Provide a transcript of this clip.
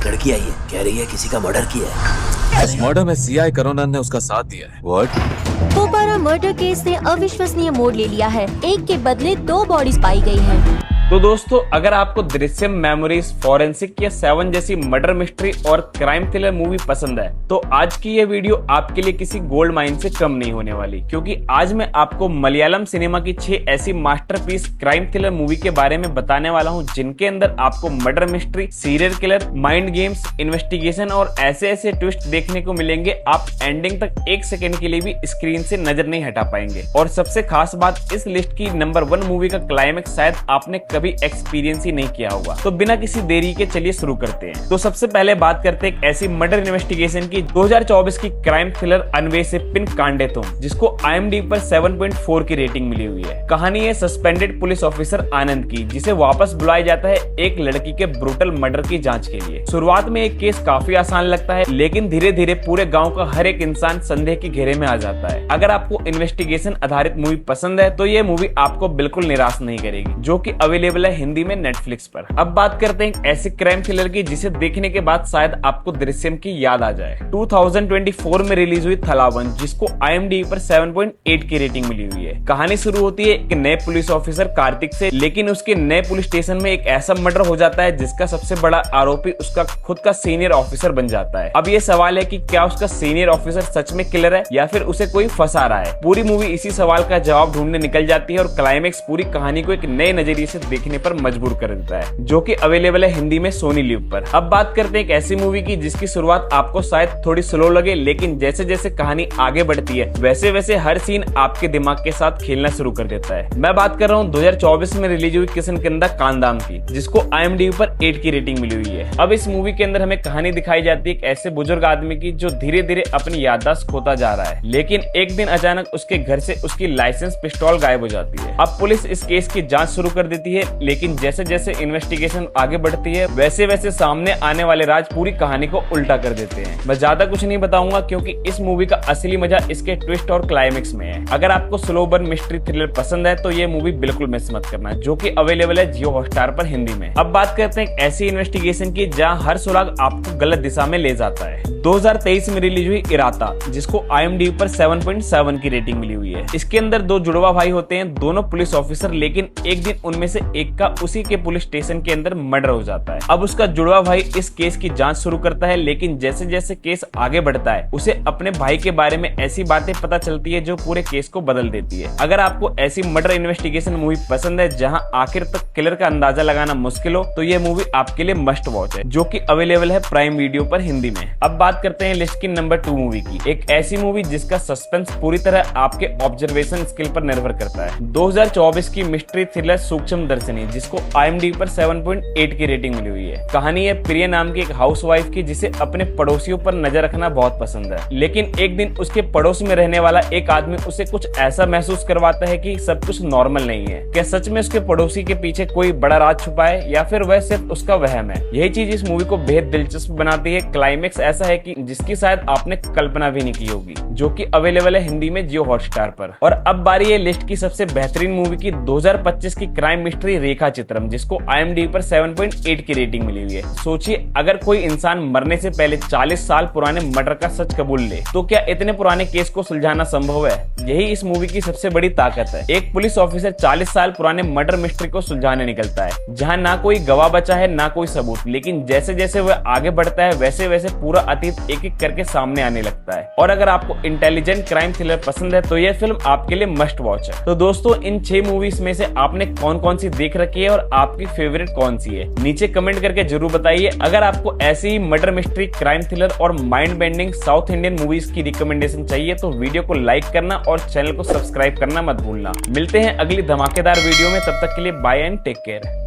एक लड़की आई है, कह रही है किसी का मर्डर किया है। इस मर्डर में सीआई करुणन ने उसका साथ दिया है। व्हाट? पोपारा मर्डर केस ने अविश्वसनीय मोड़ ले लिया है। एक के बदले 2 बॉडीज पाई गई हैं। तो दोस्तों, अगर आपको दृश्यम, मेमोरीज, फॉरेंसिक या 7 जैसी मर्डर मिस्ट्री और क्राइम थ्रिलर मूवी पसंद है तो आज की ये वीडियो आपके लिए किसी गोल्ड माइन से कम नहीं होने वाली, क्योंकि आज मैं आपको मलयालम सिनेमा की 6 ऐसी मास्टरपीस क्राइम थ्रिलर मूवी के बारे में बताने वाला हूँ जिनके अंदर आपको murder mystery, serial killer, mind games, investigation और ऐसे ऐसे ट्विस्ट देखने को मिलेंगे आप एंडिंग तक 1 सेकंड के लिए भी स्क्रीन से नजर नहीं हटा पाएंगे। और सबसे खास बात, इस लिस्ट की नंबर 1 मूवी का क्लाइमेक्स शायद आपने कभी एक्सपीरियंस ही नहीं किया होगा। तो बिना किसी देरी के चलिए शुरू करते हैं। तो सबसे पहले बात करते हैं एक ऐसी मर्डर इन्वेस्टिगेशन की 2024 की क्राइम थ्रिलर अन्वेषे पिन कांडेतुम, जिसको IMDb पर 7.4 की रेटिंग मिली हुई है। कहानी है सस्पेंडेड पुलिस ऑफिसर आनंद की, जिसे वापस बुलाया जाता है एक लड़की के ब्रूटल मर्डर की जांच के लिए। शुरुआत में एक केस काफी आसान लगता है, लेकिन धीरे धीरे पूरे गाँव का हर एक इंसान संदेह के घेरे में आ जाता है। अगर आपको इन्वेस्टिगेशन आधारित मूवी पसंद है तो ये मूवी आपको बिल्कुल निराश नहीं करेगी, जो की अवेलेबल है हिंदी में नेटफ्लिक्स पर। अब बात करते हैं ऐसे क्राइम थ्रिलर की जिसे देखने के बाद शायद आपको दृश्यम की याद आ जाए। 2024 में रिलीज हुई थलावन, जिसको IMDb पर 7.8 की रेटिंग मिली हुई है। कहानी शुरू होती है एक नए पुलिस ऑफिसर कार्तिक से, लेकिन उसके नए पुलिस स्टेशन में एक ऐसा मर्डर हो जाता है जिसका सबसे बड़ा आरोपी उसका खुद का सीनियर ऑफिसर बन जाता है। अब ये सवाल है कि क्या उसका सीनियर ऑफिसर सच में किलर है या फिर उसे कोई फंसा रहा है। पूरी मूवी इसी सवाल का जवाब ढूंढने निकल जाती है और क्लाइमेक्स पूरी कहानी को एक नए नजरिए से देखने पर मजबूर कर देता है, जो कि अवेलेबल है हिंदी में सोनी लिव पर। अब बात करते हैं एक ऐसी मूवी की जिसकी शुरुआत आपको शायद थोड़ी स्लो लगे, लेकिन जैसे जैसे कहानी आगे बढ़ती है वैसे वैसे हर सीन आपके दिमाग के साथ खेलना शुरू कर देता है। मैं बात कर रहा हूँ 2024 में रिलीज हुई किशनकंदा कांदाम की, जिसको IMDb पर 8 की रेटिंग मिली हुई है। अब इस मूवी के अंदर हमें कहानी दिखाई जाती है एक ऐसे बुजुर्ग आदमी की जो धीरे धीरे अपनी याददाश्त खोता जा रहा है, लेकिन एक दिन अचानक उसके घर से उसकी लाइसेंस पिस्तौल गायब हो जाती है। अब पुलिस इस केस की जांच शुरू कर देती है, लेकिन जैसे जैसे इन्वेस्टिगेशन आगे बढ़ती है वैसे वैसे सामने आने वाले राज पूरी कहानी को उल्टा कर देते हैं। मैं ज्यादा कुछ नहीं बताऊंगा, क्योंकि इस मूवी का असली मजा इसके ट्विस्ट और क्लाइमेक्स में है। अगर आपको स्लो बर्न मिस्ट्री थ्रिलर पसंद है तो ये मूवी बिल्कुल मिस मत करना, जो कि अवेलेबल है जियो हॉटस्टार पर हिंदी में। अब बात करते हैं ऐसी इन्वेस्टिगेशन की जहाँ हर सुराग आपको गलत दिशा में ले जाता है। 2023 में रिलीज हुई इराता, जिसको IMDb पर 7.7 की रेटिंग मिली हुई है। इसके अंदर 2 जुड़वा भाई होते हैं, दोनों पुलिस ऑफिसर, लेकिन एक दिन उनमें से एक का उसी के पुलिस स्टेशन के अंदर मर्डर हो जाता है। अब उसका जुड़वा भाई इस केस की जांच शुरू करता है, लेकिन जैसे जैसे केस आगे बढ़ता है उसे अपने भाई के बारे में ऐसी बातें पता चलती है जो पूरे केस को बदल देती है। अगर आपको ऐसी मर्डर इन्वेस्टिगेशन मूवी पसंद है जहां आखिर तक किलर का अंदाजा लगाना मुश्किल हो तो ये मूवी आपके लिए मस्ट वॉच है, जो कि अवेलेबल है प्राइम वीडियो पर हिंदी में। अब बात करते हैं लिस्ट की नंबर 2 मूवी की, एक ऐसी मूवी जिसका सस्पेंस पूरी तरह आपके ऑब्जर्वेशन स्किल पर निर्भर करता है। 2024 की मिस्ट्री थ्रिलर सूक्ष्म दर्शनी, जिसको IMDb पर 7.8 की रेटिंग मिली हुई है। कहानी है प्रिया नाम की एक हाउसवाइफ की जिसे अपने पड़ोसियों पर नजर रखना बहुत पसंद है, लेकिन एक दिन उसके पड़ोस में रहने वाला एक आदमी उसे कुछ ऐसा महसूस करवाता है कि सब कुछ नॉर्मल नहीं है। क्या सच में उसके पड़ोसी के पीछे कोई बड़ा राज छुपा है या फिर वह सिर्फ उसका वहम है? यही चीज इस मूवी को बेहद दिलचस्प बनाती है। क्लाइमेक्स ऐसा है कि जिसकी शायद आपने कल्पना भी नहीं की होगी, जो कि अवेलेबल है हिंदी में जियो हॉटस्टार पर। और अब बारी है लिस्ट की सबसे बेहतरीन मूवी की, 2025 की क्राइम मिस्ट्री रेखा चित्रम, जिसको IMDb पर 7.8 की रेटिंग मिली हुई है। सोचिए, अगर कोई इंसान मरने से पहले 40 साल पुराने मर्डर का सच कबूल ले तो क्या इतने पुराने केस को सुलझाना संभव है? यही इस मूवी की सबसे बड़ी ताकत है। एक पुलिस ऑफिसर 40 साल पुराने मर्डर मिस्ट्री को सुलझाने निकलता है, जहां ना कोई गवाह बचा है ना कोई सबूत, लेकिन जैसे जैसे वह आगे बढ़ता है वैसे वैसे पूरा अतीत एक एक करके सामने आने लगता है। और अगर आपको इंटेलिजेंट क्राइम थ्रिलर पसंद है तो यह फिल्म आपके लिए मस्ट वॉच है। तो दोस्तों, इन 6 मूवीज में से आपने कौन कौन सी देख रखी है और आपकी फेवरेट कौन सी है? नीचे कमेंट करके जरूर बताइए। अगर आपको ऐसी ही मर्डर मिस्ट्री, क्राइम थ्रिलर और mind bending south Indian movies की रिकमेंडेशन चाहिए तो वीडियो को लाइक करना और चैनल को सब्सक्राइब करना मत भूलना। मिलते हैं अगली धमाकेदार वीडियो में, तब तक के लिए बाय एंड टेक केयर।